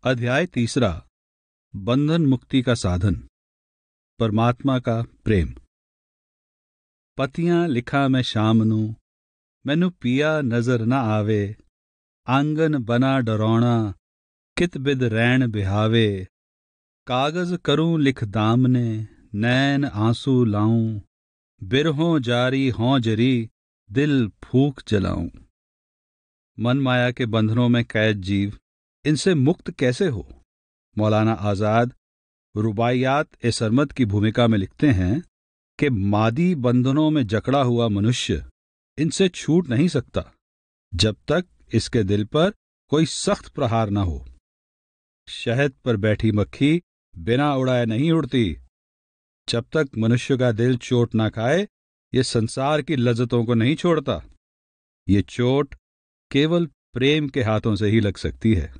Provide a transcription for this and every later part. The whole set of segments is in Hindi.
अध्याय तीसरा। बंधन मुक्ति का साधन। परमात्मा का प्रेम। पतियां लिखा मैं शाम नू, मैनू पिया नजर ना आवे। आंगन बना डरौना, कित बिद रैन बिहावे। कागज करूं लिख दामने, नैन आंसू लाऊं। बिरहों जारी हों जरी, दिल फूक जलाऊं। मन माया के बंधनों में कैद जीव इनसे मुक्त कैसे हो? मौलाना आजाद रुबाइयात ए सरमद की भूमिका में लिखते हैं कि मादी बंधनों में जकड़ा हुआ मनुष्य इनसे छूट नहीं सकता जब तक इसके दिल पर कोई सख्त प्रहार न हो। शहद पर बैठी मक्खी बिना उड़ाए नहीं उड़ती। जब तक मनुष्य का दिल चोट ना खाए, ये संसार की लज्जतों को नहीं छोड़ता। ये चोट केवल प्रेम के हाथों से ही लग सकती है।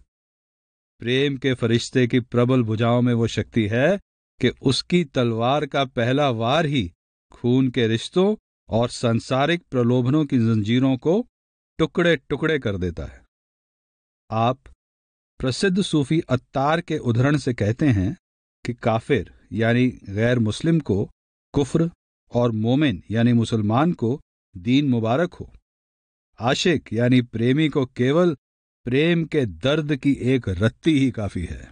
प्रेम के फरिश्ते की प्रबल भुजाओं में वो शक्ति है कि उसकी तलवार का पहला वार ही खून के रिश्तों और सांसारिक प्रलोभनों की जंजीरों को टुकड़े टुकड़े कर देता है। आप प्रसिद्ध सूफी अत्तार के उद्धरण से कहते हैं कि काफिर यानी गैर मुस्लिम को कुफ्र और मोमिन यानी मुसलमान को दीन मुबारक हो। आशिक यानी प्रेमी को केवल प्रेम के दर्द की एक रत्ती ही काफी है।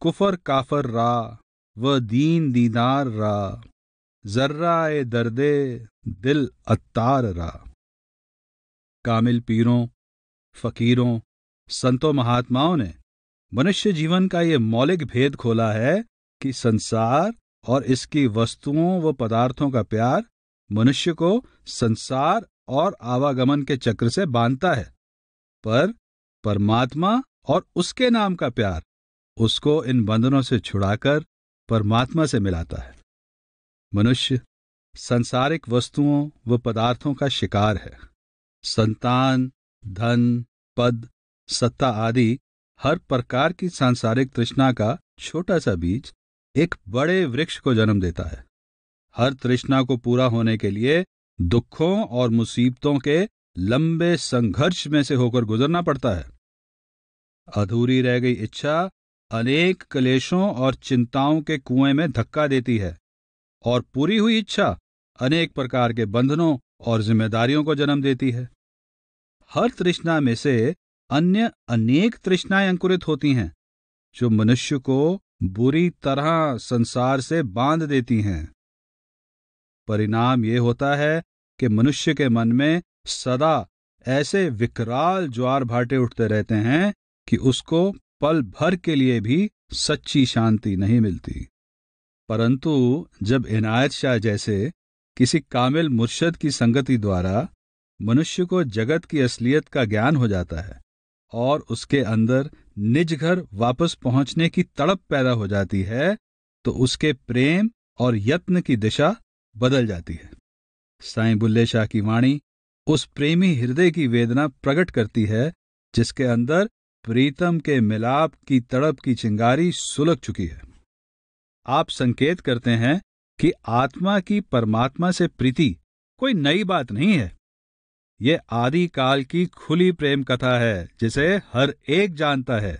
कुफर काफर रा व दीन दीदार रा, जर्रा ए दर्दे दिल अत्तार रा। कामिल पीरों, फकीरों, संतों महात्माओं ने मनुष्य जीवन का ये मौलिक भेद खोला है कि संसार और इसकी वस्तुओं व पदार्थों का प्यार मनुष्य को संसार और आवागमन के चक्र से बांधता है, पर परमात्मा और उसके नाम का प्यार उसको इन बंधनों से छुड़ाकर परमात्मा से मिलाता है। मनुष्य सांसारिक वस्तुओं व पदार्थों का शिकार है। संतान, धन, पद, सत्ता आदि हर प्रकार की सांसारिक तृष्णा का छोटा सा बीज एक बड़े वृक्ष को जन्म देता है। हर तृष्णा को पूरा होने के लिए दुखों और मुसीबतों के लंबे संघर्ष में से होकर गुजरना पड़ता है। अधूरी रह गई इच्छा अनेक क्लेशों और चिंताओं के कुएं में धक्का देती है, और पूरी हुई इच्छा अनेक प्रकार के बंधनों और जिम्मेदारियों को जन्म देती है। हर तृष्णा में से अन्य अनेक तृष्णाएं अंकुरित होती हैं, जो मनुष्य को बुरी तरह संसार से बांध देती हैं। परिणाम ये होता है कि मनुष्य के मन में सदा ऐसे विकराल ज्वार भाटे उठते रहते हैं कि उसको पल भर के लिए भी सच्ची शांति नहीं मिलती। परंतु जब इनायत शाह जैसे किसी कामिल मुर्शद की संगति द्वारा मनुष्य को जगत की असलियत का ज्ञान हो जाता है और उसके अंदर निज घर वापस पहुंचने की तड़प पैदा हो जाती है, तो उसके प्रेम और यत्न की दिशा बदल जाती है। साईं बुल्ले शाह की वाणी उस प्रेमी हृदय की वेदना प्रकट करती है जिसके अंदर प्रीतम के मिलाप की तड़प की चिंगारी सुलग चुकी है। आप संकेत करते हैं कि आत्मा की परमात्मा से प्रीति कोई नई बात नहीं है। ये आदि काल की खुली प्रेम कथा है जिसे हर एक जानता है।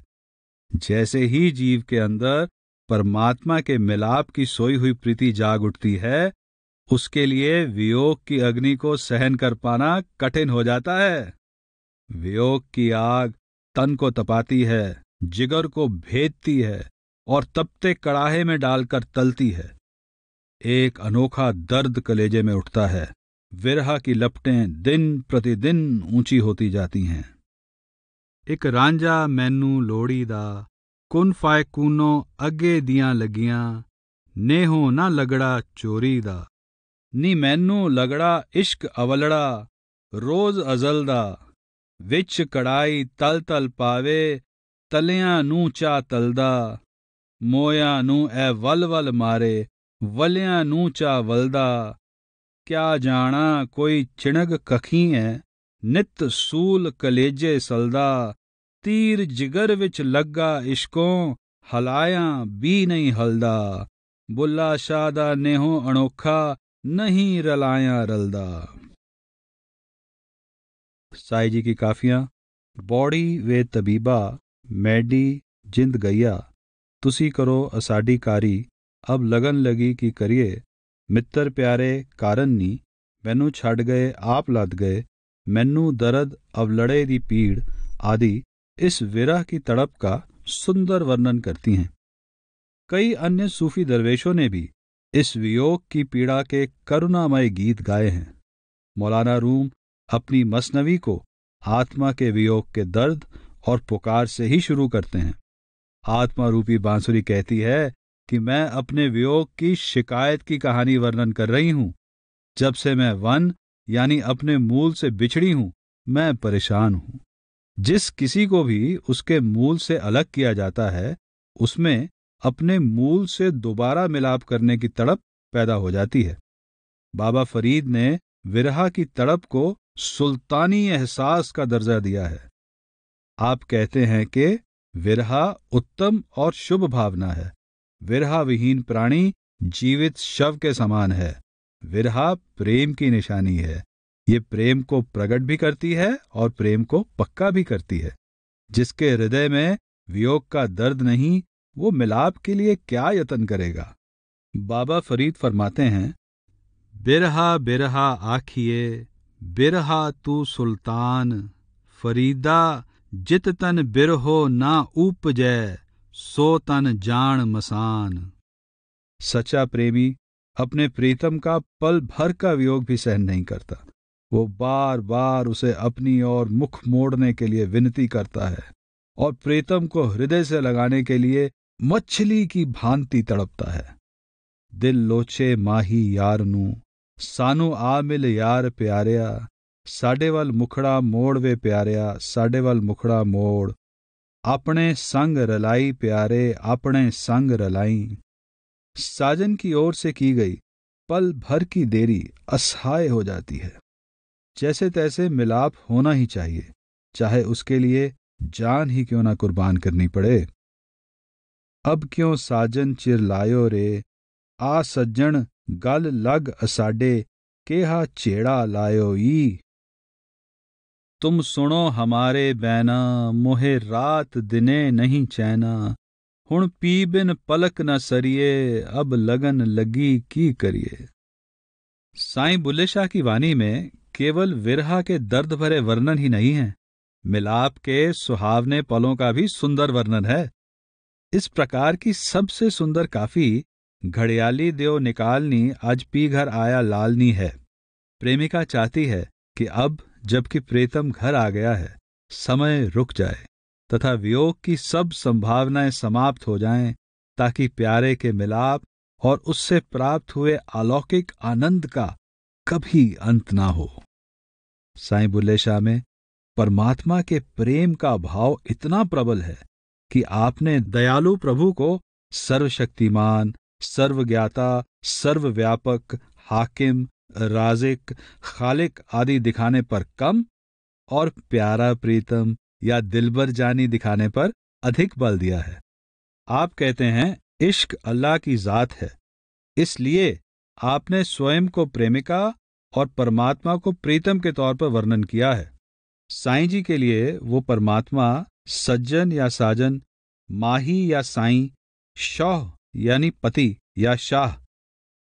जैसे ही जीव के अंदर परमात्मा के मिलाप की सोई हुई प्रीति जाग उठती है, उसके लिए वियोग की अग्नि को सहन कर पाना कठिन हो जाता है। वियोग की आग तन को तपाती है, जिगर को भेदती है और तपते कड़ाहे में डालकर तलती है। एक अनोखा दर्द कलेजे में उठता है। विरह की लपटें दिन प्रतिदिन ऊंची होती जाती हैं। एक रांझा मैनू लोड़ी दा, कुन फाए कूनो अगे दियां लगियां। नेहो ना लगड़ा चोरी दा, नी मैनू लगड़ा इश्क अवलड़ा। रोज अजल दा, विच कड़ाई तल तल पावे। तलियां नू चा तलदा, मोया नू ए वल वल मारे। वलियां नू चा वलदा, क्या जाना कोई चिणग कखी है। नित सूल कलेजे सलदा, तीर जिगर विच लग्गा इश्कों। हलायां भी नहीं हलदा, बुल्ला शाह दा नेहो अनोखा। नहीं रलायां रलदा। साई जी की काफियां बौड़ी वे तबीबा मैडी जिंद गईया, तुसी करो असाडी कारी, अब लगन लगी कि करिए। मित्र प्यारे कारण नी, मैनू छड़ गए आप लद गए, मैनू दर्द अवलड़े दी पीड़ आदि इस विरह की तड़प का सुंदर वर्णन करती हैं। कई अन्य सूफी दरवेशों ने भी इस वियोग की पीड़ा के करुणामय गीत गाए हैं। मौलाना रूम अपनी मसनवी को आत्मा के वियोग के दर्द और पुकार से ही शुरू करते हैं। आत्मा रूपी बांसुरी कहती है कि मैं अपने वियोग की शिकायत की कहानी वर्णन कर रही हूं। जब से मैं वन यानी अपने मूल से बिछड़ी हूं, मैं परेशान हूं। जिस किसी को भी उसके मूल से अलग किया जाता है, उसमें अपने मूल से दोबारा मिलाप करने की तड़प पैदा हो जाती है। बाबा फरीद ने विरहा की तड़प को सुल्तानी एहसास का दर्जा दिया है। आप कहते हैं कि विरहा उत्तम और शुभ भावना है। विरहा विहीन प्राणी जीवित शव के समान है। विरहा प्रेम की निशानी है। ये प्रेम को प्रकट भी करती है और प्रेम को पक्का भी करती है। जिसके हृदय में वियोग का दर्द नहीं, वो मिलाप के लिए क्या यत्न करेगा। बाबा फरीद फरमाते हैं, बिरहा बिरहा आखिए, बिरहा तू सुल्तान, फरीदा जित तन बिरहो ना उपजै, सो तन जान मसान। सच्चा प्रेमी अपने प्रीतम का पल भर का वियोग भी सहन नहीं करता। वो बार बार उसे अपनी ओर मुख मोड़ने के लिए विनती करता है और प्रीतम को हृदय से लगाने के लिए मछली की भांति तड़पता है। दिल लोचे माही यार नू, सानू आ मिल यार प्यारिया, साडे वल मुखड़ा मोड़ वे प्यारिया, साडे वल मुखड़ा मोड़, अपने संग रलाई प्यारे, अपने संग रलाई। साजन की ओर से की गई पल भर की देरी असहाय हो जाती है। जैसे तैसे मिलाप होना ही चाहिए, चाहे उसके लिए जान ही क्यों ना कुर्बान करनी पड़े। अब क्यों साजन चिर लायो रे, आ सज्जन गल लग असाडे, केहा छेड़ा लायो ई। तुम सुनो हमारे बैना, मोहे रात दिने नहीं चैना, हुण पी बिन पलक न सरिये, अब लगन लगी की करिए। साईं बुल्ले शाह की वाणी में केवल विरहा के दर्द भरे वर्णन ही नहीं है, मिलाप के सुहावने पलों का भी सुंदर वर्णन है। इस प्रकार की सबसे सुंदर काफी घड़ियाली देव निकालनी आज पी घर आया लालनी है। प्रेमिका चाहती है कि अब जबकि प्रीतम घर आ गया है, समय रुक जाए तथा वियोग की सब संभावनाएं समाप्त हो जाएं, ताकि प्यारे के मिलाप और उससे प्राप्त हुए अलौकिक आनंद का कभी अंत ना हो। साईं बुल्ले शाह में परमात्मा के प्रेम का भाव इतना प्रबल है कि आपने दयालु प्रभु को सर्वशक्तिमान, सर्वज्ञाता, सर्वव्यापक, हाकिम, राजिक, खालिक आदि दिखाने पर कम और प्यारा प्रीतम या दिलबर जानी दिखाने पर अधिक बल दिया है। आप कहते हैं इश्क अल्लाह की जात है, इसलिए आपने स्वयं को प्रेमिका और परमात्मा को प्रीतम के तौर पर वर्णन किया है। साईं जी के लिए वो परमात्मा सज्जन या साजन, माही या साईं, शौह यानी पति या शाह,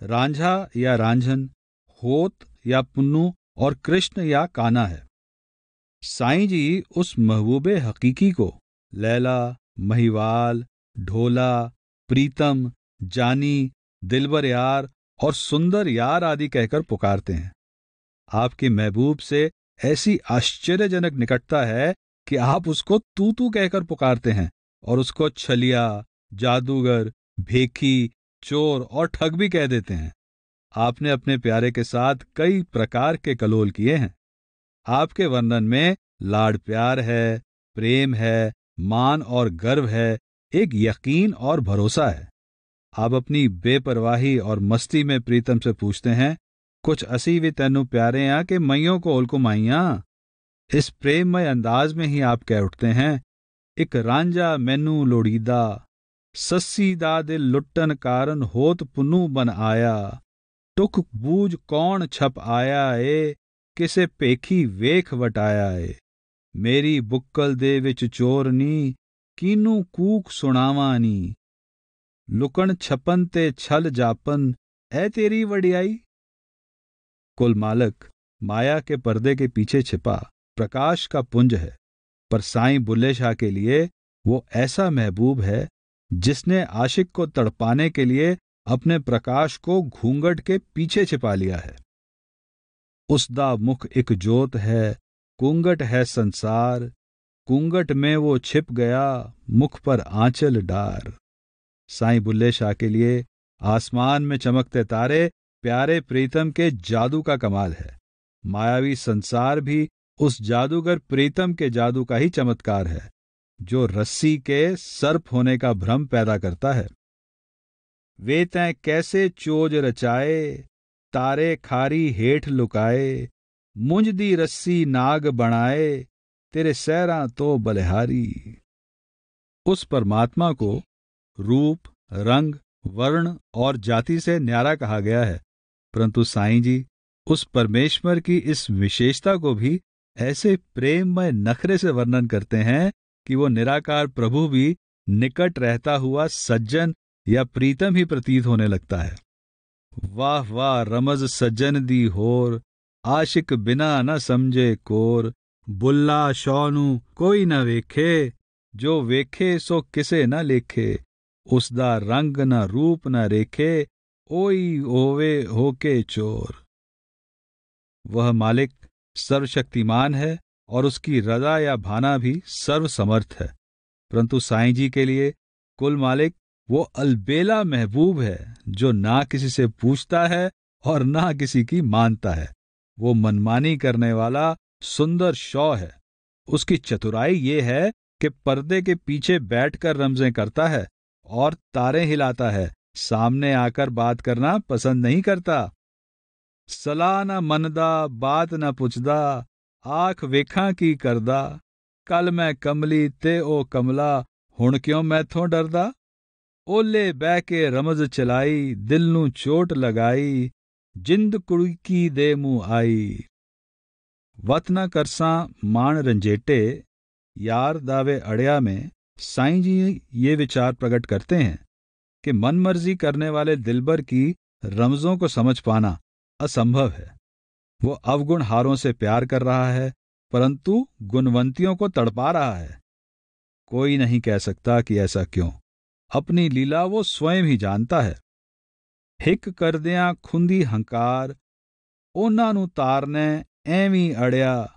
रांझा या रांझन, होत या पुन्नू और कृष्ण या काना है। साईं जी उस महबूबे हकीकी को लैला, महिवाल, ढोला, प्रीतम, जानी, दिलबर यार और सुंदर यार आदि कहकर पुकारते हैं। आपके महबूब से ऐसी आश्चर्यजनक निकटता है कि आप उसको तू तू कहकर पुकारते हैं और उसको छलिया, जादूगर, भेखी, चोर और ठग भी कह देते हैं। आपने अपने प्यारे के साथ कई प्रकार के कलोल किए हैं। आपके वर्णन में लाड प्यार है, प्रेम है, मान और गर्व है, एक यकीन और भरोसा है। आप अपनी बेपरवाही और मस्ती में प्रीतम से पूछते हैं, कुछ असी भी तेनू प्यारे आ के मैयों को ओलको माइया। इस प्रेममय अंदाज में ही आप कह उठते हैं, एक रांझा मैनू लोड़ीदा, सस्सी दा दिल लुट्टन कारण होत पुनू बन आया, टुक बूझ कौन छप आया ए, किसे पेखी वेख वटाया ए, मेरी बुक्कल दे विच चोर नी, कीनू कूक सुणावानी। लुकण छपन ते छल जापन, ऐ तेरी वडियाई। कुल मालिक माया के पर्दे के पीछे छिपा प्रकाश का पुंज है, पर साईं बुल्ले शाह के लिए वो ऐसा महबूब है जिसने आशिक को तड़पाने के लिए अपने प्रकाश को घूंघट के पीछे छिपा लिया है। उसदा मुख एक जोत है, घूंघट है संसार। घूंघट में वो छिप गया, मुख पर आंचल डार। साईं बुल्ले शाह के लिए आसमान में चमकते तारे प्यारे प्रीतम के जादू का कमाल है। मायावी संसार भी उस जादूगर प्रीतम के जादू का ही चमत्कार है, जो रस्सी के सर्प होने का भ्रम पैदा करता है। वे तैं कैसे चोज रचाए, तारे खारी हेठ लुकाए। मुंज दी रस्सी नाग बनाए, तेरे सहरा तो बलिहारी। उस परमात्मा को रूप, रंग, वर्ण और जाति से न्यारा कहा गया है, परंतु साईं जी उस परमेश्वर की इस विशेषता को भी ऐसे प्रेममय नखरे से वर्णन करते हैं कि वो निराकार प्रभु भी निकट रहता हुआ सज्जन या प्रीतम ही प्रतीत होने लगता है। वाह वाह रमज सज्जन दी होर, आशिक बिना न समझे कोर। बुल्ला शौनु कोई न वेखे, जो वेखे सो किसे न लेखे। उसदा रंग न रूप न रेखे, ओई ओवे होके चोर। वह मालिक सर्वशक्तिमान है और उसकी रजा या भाना भी सर्वसमर्थ है, परंतु साईं जी के लिए कुल मालिक वो अलबेला महबूब है जो ना किसी से पूछता है और ना किसी की मानता है। वो मनमानी करने वाला सुंदर शौ है। उसकी चतुराई ये है कि पर्दे के पीछे बैठकर रमजें करता है और तारे हिलाता है, सामने आकर बात करना पसंद नहीं करता। सलाह न मनदा, बात न पुछदा, आख वेखां की करदा। कल मैं कमली ते ओ कमला, हुण क्यों मैथों डरदा। ओले बह के रमज चलाई, दिल नू चोट लगाई। जिंद कुड़की दे मुंह आई। वत न करसां माण रंजेटे, यार दावे अड़िया में साईं जी ये विचार प्रकट करते हैं कि मनमर्जी करने वाले दिलबर की रमजों को समझ पाना असंभव है। वो अवगुण हारों से प्यार कर रहा है, परंतु गुणवंतियों को तड़पा रहा है। कोई नहीं कह सकता कि ऐसा क्यों। अपनी लीला वो स्वयं ही जानता है। हिक करदियां खुंदी हंकार, ਉਹਨਾਂ ਨੂੰ ਤਾਰਨੇ ਐਵੇਂ ਅੜਿਆ।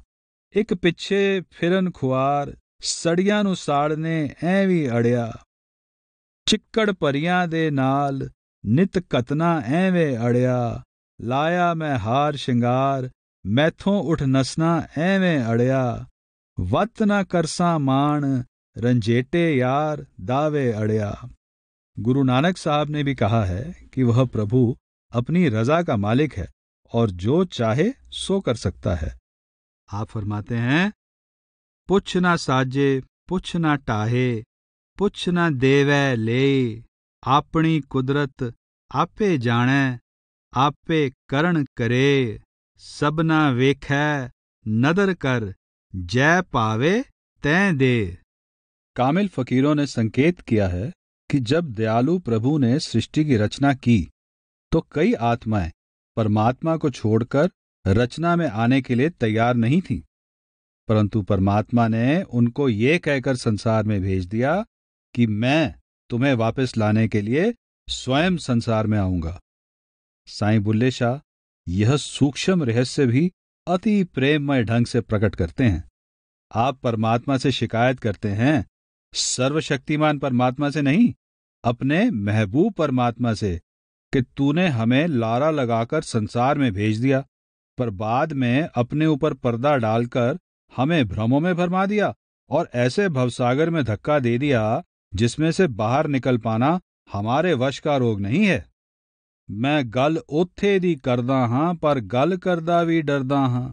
ਇੱਕ ਪਿੱਛੇ ਫਿਰਨ ਖੁਆਰ, ਸੜੀਆਂ ਨੂੰ ਸਾੜਨੇ ਐਵੇਂ ਅੜਿਆ। ਚਿੱਕੜ ਭਰੀਆਂ ਦੇ ਨਾਲ ਨਿਤ ਕਤਨਾ ਐਵੇਂ ਅੜਿਆ। ਲਾਇਆ ਮੈਂ ਹਾਰ ਸ਼ਿੰਗਾਰ, ਮੈਥੋਂ ਉੱਠ ਨਸਣਾ ਐਵੇਂ ਅੜਿਆ। ਵਤ ਨਾ ਕਰਸਾਂ ਮਾਣ, रंजेटे यार दावे अड़या। गुरु नानक साहब ने भी कहा है कि वह प्रभु अपनी रजा का मालिक है और जो चाहे सो कर सकता है। आप फरमाते हैं, पुछ ना साजे पुछ ना टाहे, पुछ ना देवै ले। अपनी कुदरत आपे जाने, आपे करण करे। सबना वेखै नदर कर, जय पावे तैं दे। कामिल फकीरों ने संकेत किया है कि जब दयालु प्रभु ने सृष्टि की रचना की तो कई आत्माएं परमात्मा को छोड़कर रचना में आने के लिए तैयार नहीं थीं, परंतु परमात्मा ने उनको ये कहकर संसार में भेज दिया कि मैं तुम्हें वापस लाने के लिए स्वयं संसार में आऊंगा। साईं बुल्ले शाह यह सूक्ष्म रहस्य भी अति प्रेममय ढंग से प्रकट करते हैं। आप परमात्मा से शिकायत करते हैं, सर्वशक्तिमान परमात्मा से नहीं, अपने महबूब परमात्मा से, कि तूने हमें लारा लगाकर संसार में भेज दिया, पर बाद में अपने ऊपर पर्दा डालकर हमें भ्रमों में भरमा दिया और ऐसे भवसागर में धक्का दे दिया जिसमें से बाहर निकल पाना हमारे वश का रोग नहीं है। मैं गल ओथे दी करदा हां, पर गल करदा भी डरदा हां।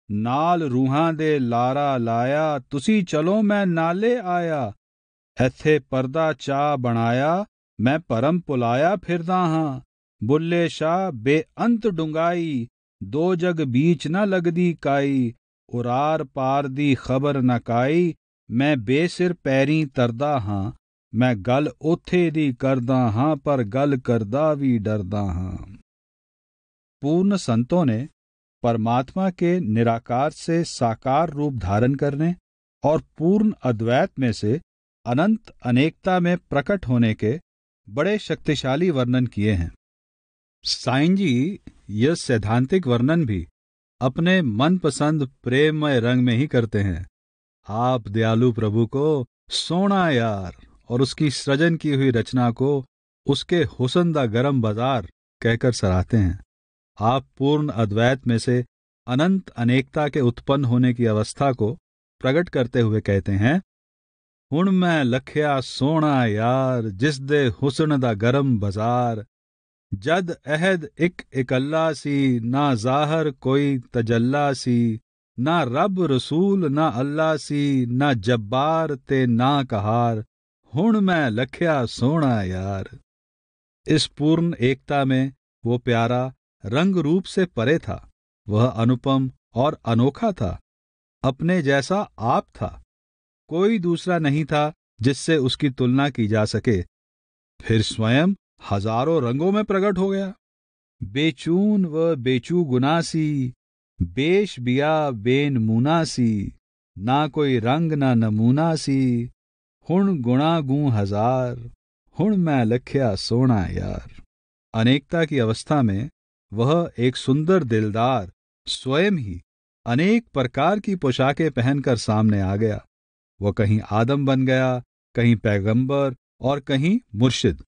नाल रूहां दे लारा लाया, तुसी चलो मैं नाले आया। ਇੱਥੇ ਪਰਦਾ ਚਾਹ ਬਣਾਇਆ, ਮੈਂ ਭਰਮ ਭੁਲਾਇਆ ਫਿਰਦਾ ਹਾਂ। ਬੁੱਲੇ ਸ਼ਾਹ ਬੇਅੰਤ ਡੁੰਗਾਈ, ਦੋ ਜਗ ਬੀਚ ਨਾ ਲੱਗਦੀ ਕਾਈ। ਉਰਾਰ ਪਾਰ ਦੀ ਖਬਰ ਨਾ ਕਾਈ, मैं बेसिर पैरीं तरदा हां, मैं गल ओथे दी करदा हां, पर गल करदा भी डरदा हां। पूर्ण संतों ने परमात्मा के निराकार से साकार रूप धारण करने और पूर्ण अद्वैत में से अनंत अनेकता में प्रकट होने के बड़े शक्तिशाली वर्णन किए हैं। साईं जी यह सैद्धांतिक वर्णन भी अपने मनपसंद प्रेममय रंग में ही करते हैं। आप दयालु प्रभु को सोना यार और उसकी सृजन की हुई रचना को उसके हुस्न दा गरम बाजार कहकर सराहते हैं। आप पूर्ण अद्वैत में से अनंत अनेकता के उत्पन्न होने की अवस्था को प्रकट करते हुए कहते हैं, हुण मैं लखया सोना यार जिस दे हुस्न दा गरम बाजार, जद अहद एक इकल्ला सी ना जाहर कोई तजल्ला सी, ना रब रसूल ना अल्लाह सी, ना जब्बार ते ना कहार, हुण मैं लखया सोना यार। इस पूर्ण एकता में वो प्यारा रंग रूप से परे था। वह अनुपम और अनोखा था, अपने जैसा आप था। कोई दूसरा नहीं था जिससे उसकी तुलना की जा सके। फिर स्वयं हजारों रंगों में प्रकट हो गया। बेचून व बेचू गुनासी, बेश बिया बेन मुनासी, ना कोई रंग ना नमूना सी, हुण गुणा गूं हजार, हुण मैं लखया सोना यार। अनेकता की अवस्था में वह एक सुंदर दिलदार स्वयं ही अनेक प्रकार की पोशाकें पहनकर सामने आ गया। वह कहीं आदम बन गया, कहीं पैगंबर और कहीं मुर्शिद।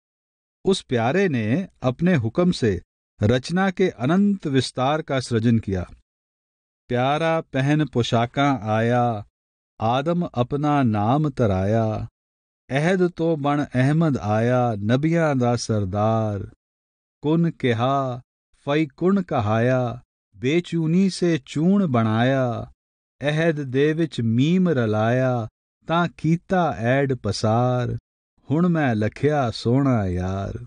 उस प्यारे ने अपने हुक्म से रचना के अनंत विस्तार का सृजन किया। प्यारा पहन पोशाकां आया, आदम अपना नाम तराया, अहद तो बण अहमद आया, नबियां दा सरदार, कुन कहा फई कुण कहाया, बेचूनी से चूण बनाया, अहद दे विच मीम रलाया, तां कीता ऐड पसार, हुण मैं लखया सोना यार।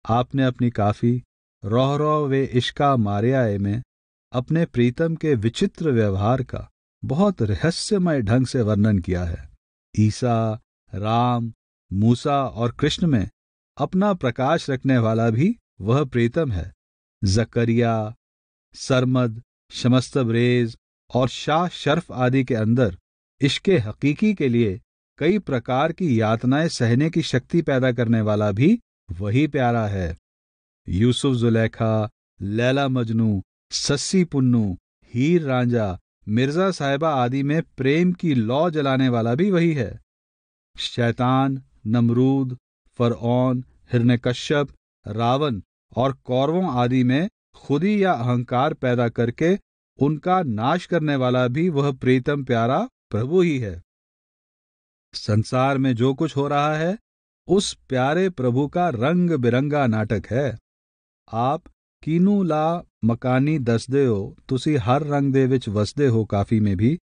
आपने अपनी काफी रोह रोह वे इश्का मारियाए में अपने प्रीतम के विचित्र व्यवहार का बहुत रहस्यमय ढंग से वर्णन किया है। ईसा, राम, मूसा और कृष्ण में अपना प्रकाश रखने वाला भी वह प्रीतम है। जकरिया, सरमद, शमस्तबरेज और शाह शर्फ आदि के अंदर इश्के हकीकी के लिए कई प्रकार की यातनाएं सहने की शक्ति पैदा करने वाला भी वही प्यारा है। यूसुफ जुलेखा, लैला मजनू, सस्सी पुन्नू, हीर रांझा, मिर्जा साहिबा आदि में प्रेम की लौ जलाने वाला भी वही है। शैतान, नमरूद, फरऔन, हिरण्यकश्यप, रावण और कौरवों आदि में खुदी या अहंकार पैदा करके उनका नाश करने वाला भी वह प्रीतम प्यारा प्रभु ही है। संसार में जो कुछ हो रहा है उस प्यारे प्रभु का रंग बिरंगा नाटक है। आप कीनू ला मकानी दसदे हो, तुसी हर रंग दे विच वसदे हो काफी में भी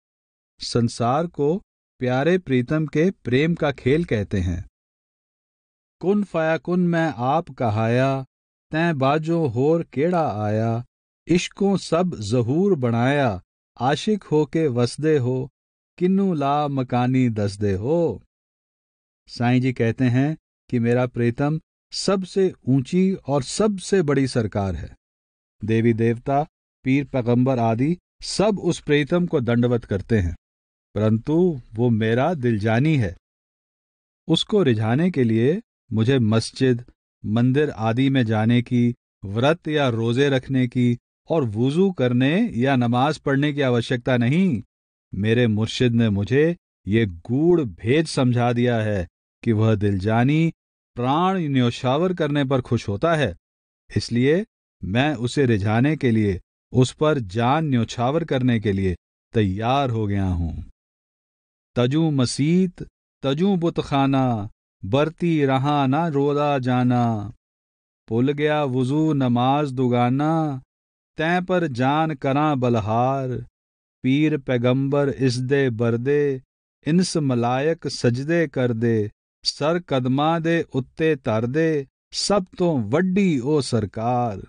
संसार को प्यारे प्रीतम के प्रेम का खेल कहते हैं। कुन फयाकुन मैं आप कहाया, तैं बाजो होर केड़ा आया, इश्कों सब जहूर बनाया, आशिक हो के वसदे हो, किन्नू ला मकानी दसदे हो। साईं जी कहते हैं कि मेरा प्रीतम सबसे ऊंची और सबसे बड़ी सरकार है। देवी देवता, पीर पैगंबर आदि सब उस प्रीतम को दंडवत करते हैं, परंतु वो मेरा दिलजानी है। उसको रिझाने के लिए मुझे मस्जिद, मंदिर आदि में जाने की, व्रत या रोजे रखने की और वुजू करने या नमाज पढ़ने की आवश्यकता नहीं। मेरे मुर्शिद ने मुझे ये गूढ़ भेद समझा दिया है कि वह दिलजानी प्राण न्योछावर करने पर खुश होता है, इसलिए मैं उसे रिझाने के लिए, उस पर जान न्योछावर करने के लिए तैयार हो गया हूं। तजू मसीत, तजू बुतखाना, बरती रहा ना रोदा जाना, भुल गया वुजू नमाज दुगाना, तैं पर जान करा बलहार, पीर पैगंबर इसदे बरदे, इंस मलायक सजदे कर दे, सर कदमा दे उत्ते तर दे, सब तो वड्डी ओ सरकार।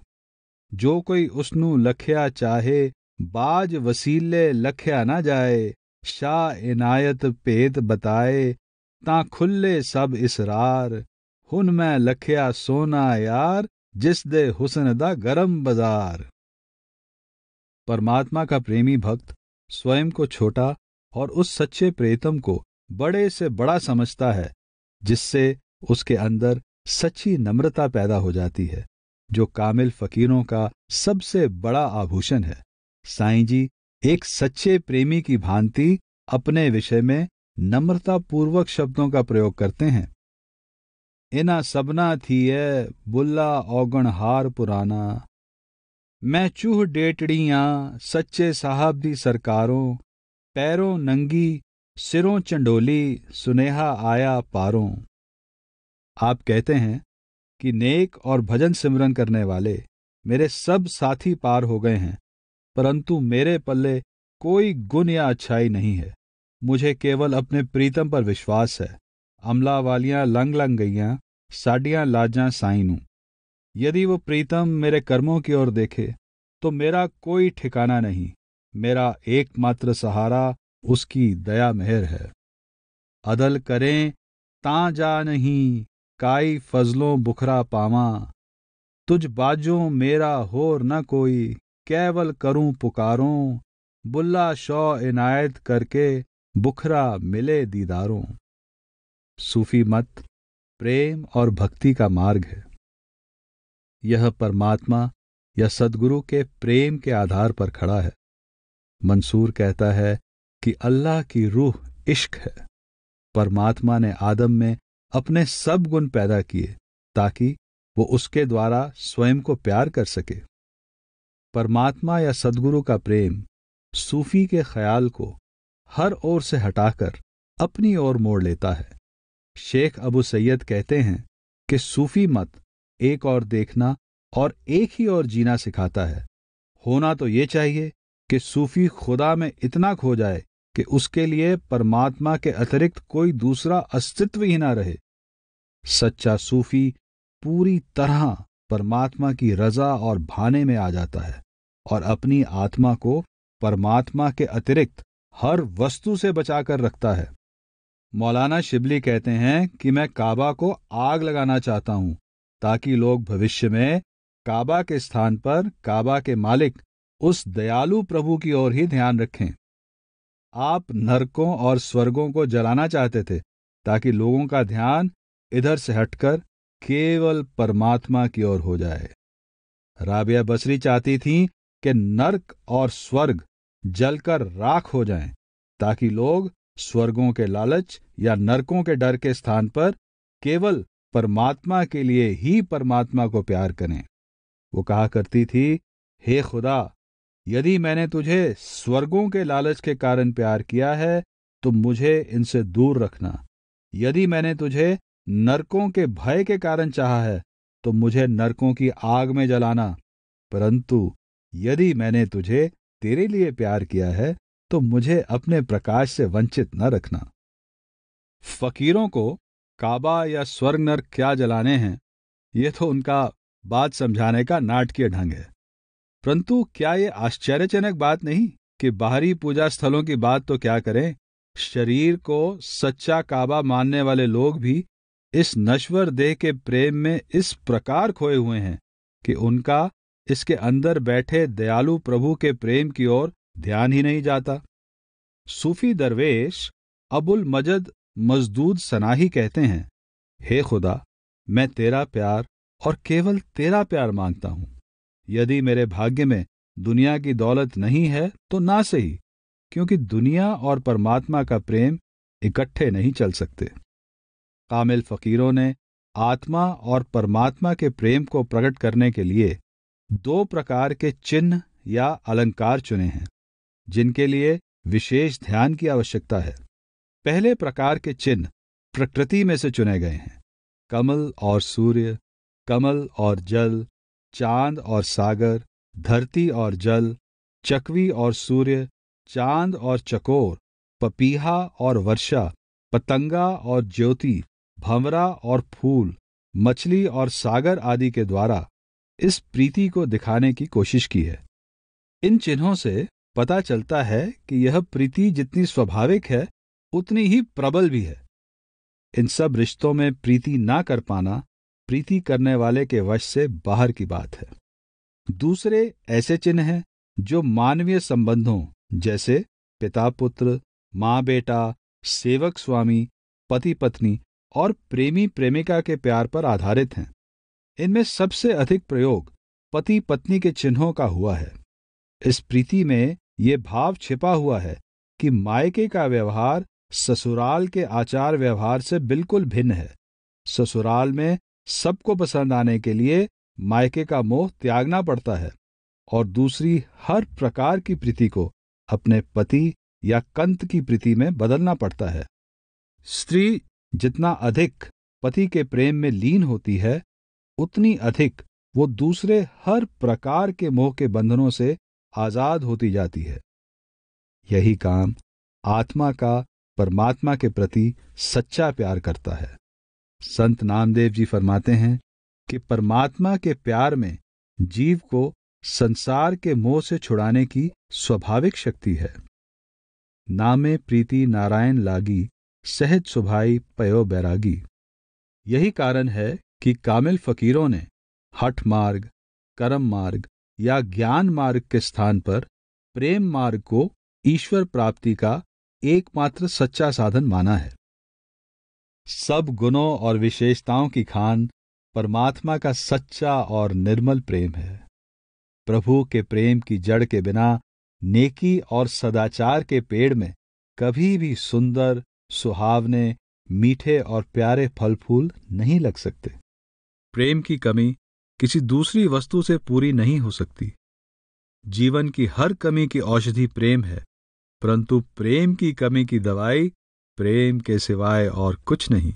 जो कोई उसनू लखया चाहे, बाज वसीले लखया ना जाए, शाह इनायत भेद बताए, तां खुले सब इसरार, हुन मैं लखिया सोना यार, जिस दे हुस्न दा गरम बाजार। परमात्मा का प्रेमी भक्त स्वयं को छोटा और उस सच्चे प्रेतम को बड़े से बड़ा समझता है, जिससे उसके अंदर सच्ची नम्रता पैदा हो जाती है, जो कामिल फकीरों का सबसे बड़ा आभूषण है। साईं जी एक सच्चे प्रेमी की भांति अपने विषय में नम्रता पूर्वक शब्दों का प्रयोग करते हैं। इना सबना थी है बुल्ला औगण हार पुराना, मैं चूह डेटड़ियां सच्चे साहब दी सरकारों, पैरों नंगी सिरों चंडोली, सुनेहा आया पारों। आप कहते हैं कि नेक और भजन सिमरन करने वाले मेरे सब साथी पार हो गए हैं, परंतु मेरे पल्ले कोई गुण या अच्छाई नहीं है। मुझे केवल अपने प्रीतम पर विश्वास है। अमला वालियां लंग लंग गईयां, साडियां लाजां साईं नूं। यदि वो प्रीतम मेरे कर्मों की ओर देखे तो मेरा कोई ठिकाना नहीं। मेरा एकमात्र सहारा उसकी दया मेहर है। अदल करें तां जा नहीं, काई फजलों बुखरा पावा, तुझ बाजों मेरा होर न कोई, केवल करूं पुकारों, बुल्ला शौ इनायत करके बुखरा मिले दीदारों। सूफी मत प्रेम और भक्ति का मार्ग है। यह परमात्मा या सद्गुरु के प्रेम के आधार पर खड़ा है। मंसूर कहता है कि अल्लाह की रूह इश्क है। परमात्मा ने आदम में अपने सब गुण पैदा किए ताकि वो उसके द्वारा स्वयं को प्यार कर सके। परमात्मा या सद्गुरु का प्रेम सूफी के ख्याल को हर ओर से हटाकर अपनी ओर मोड़ लेता है। शेख अबू सैयद कहते हैं कि सूफी मत एक और देखना और एक ही और जीना सिखाता है। होना तो ये चाहिए कि सूफी खुदा में इतना खो जाए कि उसके लिए परमात्मा के अतिरिक्त कोई दूसरा अस्तित्व ही ना रहे। सच्चा सूफी पूरी तरह परमात्मा की रजा और भाने में आ जाता है और अपनी आत्मा को परमात्मा के अतिरिक्त हर वस्तु से बचाकर रखता है। मौलाना शिबली कहते हैं कि मैं काबा को आग लगाना चाहता हूं ताकि लोग भविष्य में काबा के स्थान पर काबा के मालिक उस दयालु प्रभु की ओर ही ध्यान रखें। आप नरकों और स्वर्गों को जलाना चाहते थे ताकि लोगों का ध्यान इधर से हटकर केवल परमात्मा की ओर हो जाए। राबिया बसरी चाहती थीं कि नरक और स्वर्ग जलकर राख हो जाएं ताकि लोग स्वर्गों के लालच या नरकों के डर के स्थान पर केवल परमात्मा के लिए ही परमात्मा को प्यार करें। वो कहा करती थी, हे खुदा, यदि मैंने तुझे स्वर्गों के लालच के कारण प्यार किया है तो मुझे इनसे दूर रखना। यदि मैंने तुझे नरकों के भय के कारण चाहा है तो मुझे नरकों की आग में जलाना। परंतु यदि मैंने तुझे तेरे लिए प्यार किया है तो मुझे अपने प्रकाश से वंचित न रखना। फकीरों को काबा या स्वर्ग नरक क्या जलाने हैं, ये तो उनका बात समझाने का नाटकीय ढंग है। परंतु क्या ये आश्चर्यजनक बात नहीं कि बाहरी पूजा स्थलों की बात तो क्या करें, शरीर को सच्चा काबा मानने वाले लोग भी इस नश्वर देह के प्रेम में इस प्रकार खोए हुए हैं कि उनका इसके अंदर बैठे दयालु प्रभु के प्रेम की ओर ध्यान ही नहीं जाता। सूफी दरवेश अबुल मजद मजदूद सनाही कहते हैं, हे खुदा, मैं तेरा प्यार और केवल तेरा प्यार मांगता हूं। यदि मेरे भाग्य में दुनिया की दौलत नहीं है तो ना सही, क्योंकि दुनिया और परमात्मा का प्रेम इकट्ठे नहीं चल सकते। कामिल फकीरों ने आत्मा और परमात्मा के प्रेम को प्रकट करने के लिए दो प्रकार के चिन्ह या अलंकार चुने हैं, जिनके लिए विशेष ध्यान की आवश्यकता है। पहले प्रकार के चिन्ह प्रकृति में से चुने गए हैं। कमल और सूर्य, कमल और जल, चांद और सागर, धरती और जल, चकवी और सूर्य, चांद और चकोर, पपीहा और वर्षा, पतंगा और ज्योति, भंवरा और फूल, मछली और सागर आदि के द्वारा इस प्रीति को दिखाने की कोशिश की है। इन चिन्हों से पता चलता है कि यह प्रीति जितनी स्वाभाविक है उतनी ही प्रबल भी है। इन सब रिश्तों में प्रीति ना कर पाना प्रीति करने वाले के वश से बाहर की बात है। दूसरे ऐसे चिन्ह हैं जो मानवीय संबंधों जैसे पिता पुत्र, माँ बेटा, सेवक स्वामी, पति पत्नी और प्रेमी प्रेमिका के प्यार पर आधारित हैं। इनमें सबसे अधिक प्रयोग पति पत्नी के चिन्हों का हुआ है। इस प्रीति में ये भाव छिपा हुआ है कि मायके का व्यवहार ससुराल के आचार व्यवहार से बिल्कुल भिन्न है। ससुराल में सबको पसंद आने के लिए मायके का मोह त्यागना पड़ता है और दूसरी हर प्रकार की प्रीति को अपने पति या कंत की प्रीति में बदलना पड़ता है। स्त्री जितना अधिक पति के प्रेम में लीन होती है उतनी अधिक वो दूसरे हर प्रकार के मोह के बंधनों से आजाद होती जाती है। यही काम आत्मा का परमात्मा के प्रति सच्चा प्यार करता है। संत नामदेव जी फरमाते हैं कि परमात्मा के प्यार में जीव को संसार के मोह से छुड़ाने की स्वाभाविक शक्ति है। नामे प्रीति नारायण लागी, सहज सुभाई पयो बैरागी। यही कारण है कि कामिल फकीरों ने हठ मार्ग, कर्म मार्ग या ज्ञान मार्ग के स्थान पर प्रेम मार्ग को ईश्वर प्राप्ति का एकमात्र सच्चा साधन माना है। सब गुणों और विशेषताओं की खान परमात्मा का सच्चा और निर्मल प्रेम है। प्रभु के प्रेम की जड़ के बिना नेकी और सदाचार के पेड़ में कभी भी सुंदर, सुहावने, मीठे और प्यारे फल फूल नहीं लग सकते। प्रेम की कमी किसी दूसरी वस्तु से पूरी नहीं हो सकती। जीवन की हर कमी की औषधि प्रेम है, परंतु प्रेम की कमी की दवाई प्रेम के सिवाय और कुछ नहीं।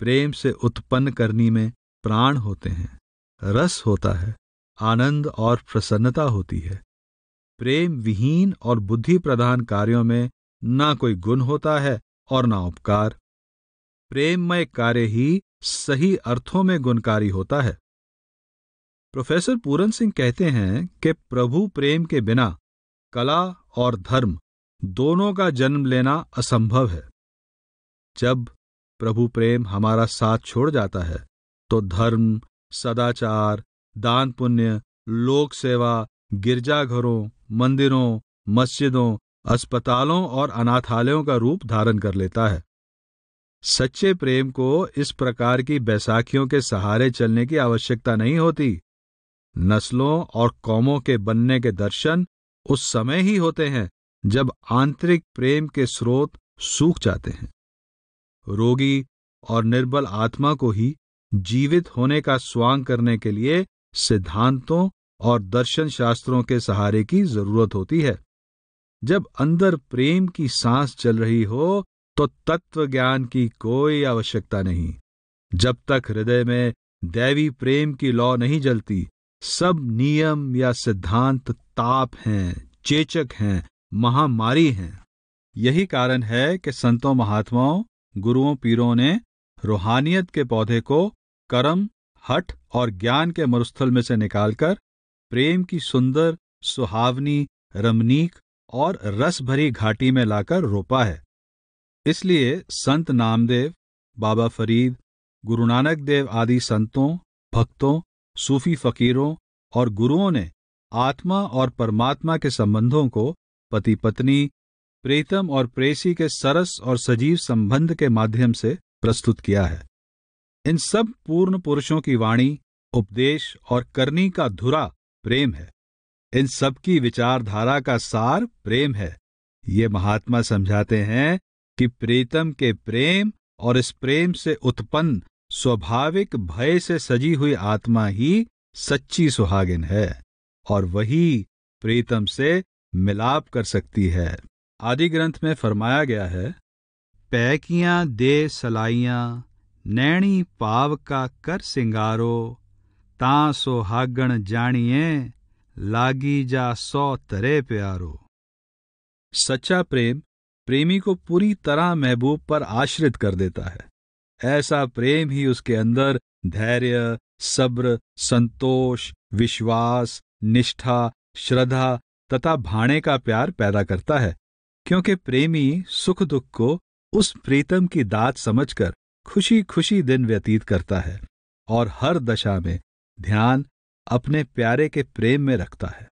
प्रेम से उत्पन्न करनी में प्राण होते हैं, रस होता है, आनंद और प्रसन्नता होती है। प्रेम विहीन और बुद्धि प्रधान कार्यों में ना कोई गुण होता है और ना उपकार। प्रेममय कार्य ही सही अर्थों में गुणकारी होता है। प्रोफेसर पूरन सिंह कहते हैं कि प्रभु प्रेम के बिना कला और धर्म दोनों का जन्म लेना असंभव है। जब प्रभु प्रेम हमारा साथ छोड़ जाता है तो धर्म, सदाचार, दान पुण्य, लोक सेवा, गिरजाघरों, मंदिरों, मस्जिदों, अस्पतालों और अनाथालयों का रूप धारण कर लेता है। सच्चे प्रेम को इस प्रकार की बैसाखियों के सहारे चलने की आवश्यकता नहीं होती। नस्लों और कौमों के बनने के दर्शन उस समय ही होते हैं जब आंतरिक प्रेम के स्रोत सूख जाते हैं। रोगी और निर्बल आत्मा को ही जीवित होने का स्वांग करने के लिए सिद्धांतों और दर्शन शास्त्रों के सहारे की जरूरत होती है। जब अंदर प्रेम की सांस चल रही हो तो तत्व ज्ञान की कोई आवश्यकता नहीं। जब तक हृदय में दैवी प्रेम की लौ नहीं जलती, सब नियम या सिद्धांत ताप हैं, चेचक हैं, महामारी हैं। यही कारण है कि संतों महात्माओं, गुरुओं पीरों ने रूहानियत के पौधे को कर्म, हठ और ज्ञान के मरुस्थल में से निकालकर प्रेम की सुंदर, सुहावनी, रमणीक और रस भरी घाटी में लाकर रोपा है। इसलिए संत नामदेव, बाबा फरीद, गुरु नानक देव आदि संतों, भक्तों, सूफी फकीरों और गुरुओं ने आत्मा और परमात्मा के संबंधों को पति पत्नी, प्रीतम और प्रेसी के सरस और सजीव संबंध के माध्यम से प्रस्तुत किया है। इन सब पूर्ण पुरुषों की वाणी, उपदेश और करनी का धुरा प्रेम है। इन सब की विचारधारा का सार प्रेम है। ये महात्मा समझाते हैं कि प्रीतम के प्रेम और इस प्रेम से उत्पन्न स्वाभाविक भय से सजी हुई आत्मा ही सच्ची सुहागिन है और वही प्रीतम से मिलाप कर सकती है। आदि ग्रंथ में फरमाया गया है, पैकियां दे सलाइयां, नैणी पाव का कर सिंगारो, तां सोहागण जानिए, लागी जा सौ तरे प्यारो। सच्चा प्रेम प्रेमी को पूरी तरह महबूब पर आश्रित कर देता है। ऐसा प्रेम ही उसके अंदर धैर्य, सब्र, संतोष, विश्वास, निष्ठा, श्रद्धा तथा भाणे का प्यार पैदा करता है, क्योंकि प्रेमी सुख दुख को उस प्रीतम की दात समझकर खुशी खुशी दिन व्यतीत करता है और हर दशा में ध्यान अपने प्यारे के प्रेम में रखता है।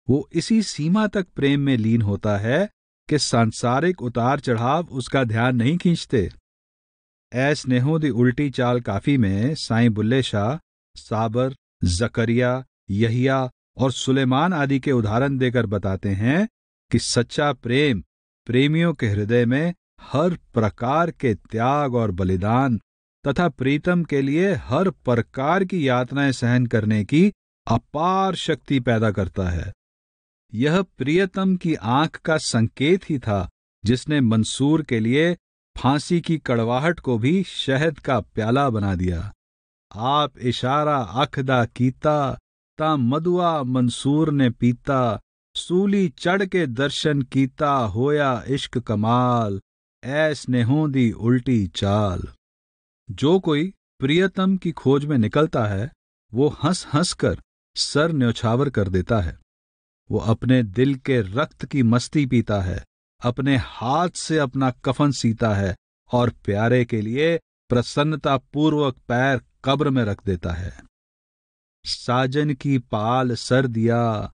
वो इसी सीमा तक प्रेम में लीन होता है कि सांसारिक उतार चढ़ाव उसका ध्यान नहीं खींचते। ऐ स्नेहो दी उल्टी चाल काफी में साईं बुल्ले शाह साबर, जकरिया, यहिया और सुलेमान आदि के उदाहरण देकर बताते हैं कि सच्चा प्रेम प्रेमियों के हृदय में हर प्रकार के त्याग और बलिदान तथा प्रीतम के लिए हर प्रकार की यातनाएं सहन करने की अपार शक्ति पैदा करता है। यह प्रियतम की आंख का संकेत ही था जिसने मंसूर के लिए फांसी की कड़वाहट को भी शहद का प्याला बना दिया। आप इशारा अखदा कीता ता मदुआ मंसूर ने पीता, सूली चढ़ के दर्शन कीता होया इश्क कमाल, ऐ स्नेहों दी उल्टी चाल। जो कोई प्रियतम की खोज में निकलता है वो हंस हंस कर सर न्यौछावर कर देता है। वो अपने दिल के रक्त की मस्ती पीता है, अपने हाथ से अपना कफन सीता है और प्यारे के लिए प्रसन्नता पूर्वक पैर कब्र में रख देता है। साजन की पाल सर दिया,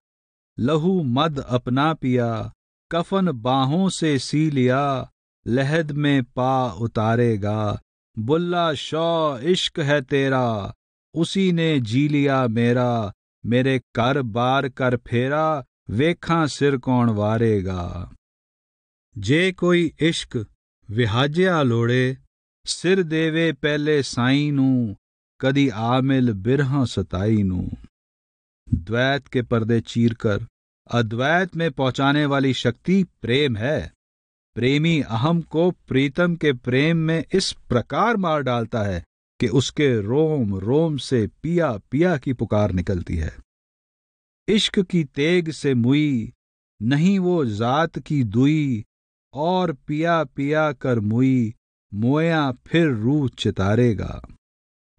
लहू मद अपना पिया, कफन बाहों से सी लिया, लहद में पा उतारेगा, बुल्ला शौ इश्क है तेरा, उसी ने जी लिया मेरा, मेरे कर बार कर फेरा, वेखां सिर कौन वारेगा। जे कोई इश्क विहाजिया लोड़े, सिर देवे पहले साईं नू, कदी आमिल बिरह सताई नू। द्वैत के पर्दे चीरकर अद्वैत में पहुंचाने वाली शक्ति प्रेम है। प्रेमी अहम को प्रीतम के प्रेम में इस प्रकार मार डालता है कि उसके रोम रोम से पिया पिया की पुकार निकलती है। इश्क की तेग से मुई, नहीं वो जात की दुई, और पिया पिया कर मुई, मोया फिर रूह चितारेगा।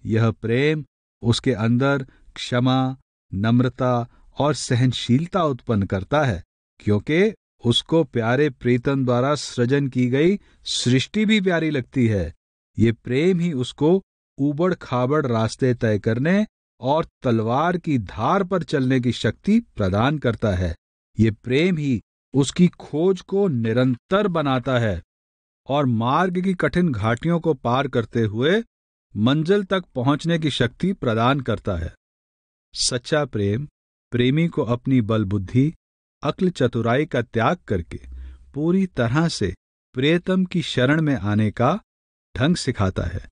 यह प्रेम उसके अंदर क्षमा, नम्रता और सहनशीलता उत्पन्न करता है, क्योंकि उसको प्यारे प्रीतम द्वारा सृजन की गई सृष्टि भी प्यारी लगती है। ये प्रेम ही उसको ऊबड़ खाबड़ रास्ते तय करने और तलवार की धार पर चलने की शक्ति प्रदान करता है। ये प्रेम ही उसकी खोज को निरंतर बनाता है और मार्ग की कठिन घाटियों को पार करते हुए मंजिल तक पहुंचने की शक्ति प्रदान करता है। सच्चा प्रेम प्रेमी को अपनी बल बुद्धि, अक्ल चतुराई का त्याग करके पूरी तरह से प्रियतम की शरण में आने का ढंग सिखाता है।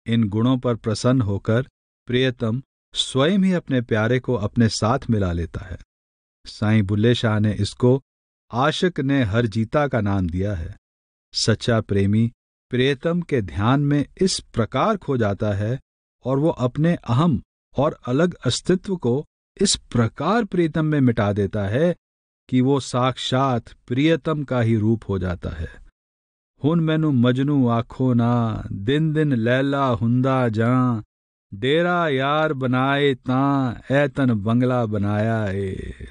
इन गुणों पर प्रसन्न होकर प्रियतम स्वयं ही अपने प्यारे को अपने साथ मिला लेता है। साईं बुल्ले शाह ने इसको आशिक ने हर जीता का नाम दिया है। सच्चा प्रेमी प्रियतम के ध्यान में इस प्रकार खो जाता है और वो अपने अहम और अलग अस्तित्व को इस प्रकार प्रीतम में मिटा देता है कि वो साक्षात प्रियतम का ही रूप हो जाता है। हुन मैनू मजनू आखो ना, दिन दिन लैला हुंदा जां, डेरा यार बनाए तां, ऐ तन बंगला बनाया ए।